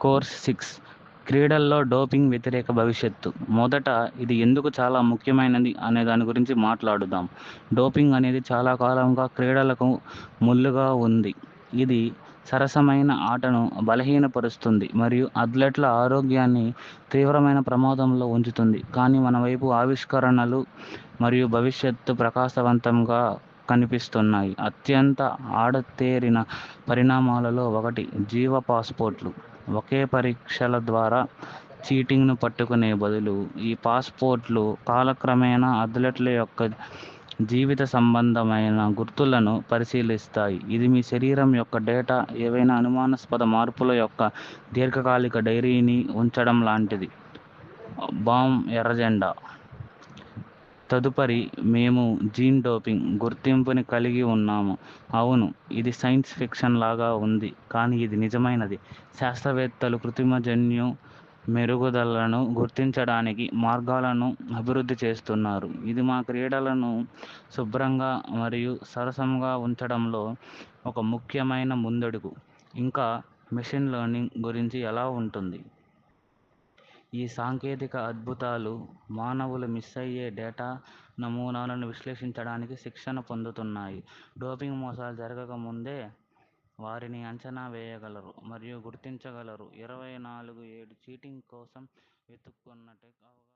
Course 6 క్రీడల్లో doping వ్యతిరేక భవిష్యత్తు. మొదట ఇది ఎందుకు చాలా ముఖ్యమైనది అనే దాని గురించి మాట్లాడుదాం. డోపింగ్ అనేది చాలా కాలంగా క్రీడలకు ముల్లుగా ఉంది. ఇది సరసమైన ఆటను బలహీనపరుస్తుంది మరియు అథ్లెట్ల ఆరోగ్యాన్ని తీవ్రమైన ప్రమాదంలో ఉంచుతుంది. కానీ మన వైపు ఆవిష్కరణలు మరియు భవిష్యత్తు ప్రకాశవంతంగా కనిపిస్తున్నాయి. అత్యంత ఆడతేరిన పరిణామాలలో ఒకటి జీవ పాస్పోర్ట్లు. ఒకే పరీక్షల ద్వారా చీటింగ్ను పట్టుకునే బదులు ఈ పాస్పోర్ట్లు కాలక్రమేణా అథ్లెట్ల యొక్క జీవిత సంబంధమైన గుర్తులను పరిశీలిస్తాయి. ఇది మీ శరీరం యొక్క డేటా, ఏవైనా అనుమానాస్పద మార్పుల యొక్క దీర్ఘకాలిక డైరీని ఉంచడం లాంటిది. బామ్ ఎర్రజెండా. తదుపరి మేము జీన్ డోపింగ్ గుర్తింపుని కలిగి ఉన్నాము. అవును, ఇది సైన్స్ ఫిక్షన్ లాగా ఉంది, కానీ ఇది నిజమైనది. శాస్త్రవేత్తలు కృత్రిమ జన్యు మెరుగుదలను గుర్తించడానికి మార్గాలను అభివృద్ధి చేస్తున్నారు. ఇది మా క్రీడలను శుభ్రంగా మరియు సరసంగా ఉంచడంలో ఒక ముఖ్యమైన ముందడుగు. ఇంకా మెషిన్ లెర్నింగ్ గురించి ఎలా ఉంటుంది? ఈ సాంకేతిక అద్భుతాలు మానవులు మిస్ అయ్యే డేటా నమూనాలను విశ్లేషించడానికి శిక్షణ పొందుతున్నాయి. డోపింగ్ మోసాలు జరగకముందే వారిని అంచనా వేయగలరు మరియు గుర్తించగలరు. 24/7 చీటింగ్ కోసం వెతుక్కున్న టెక్ అవగాహన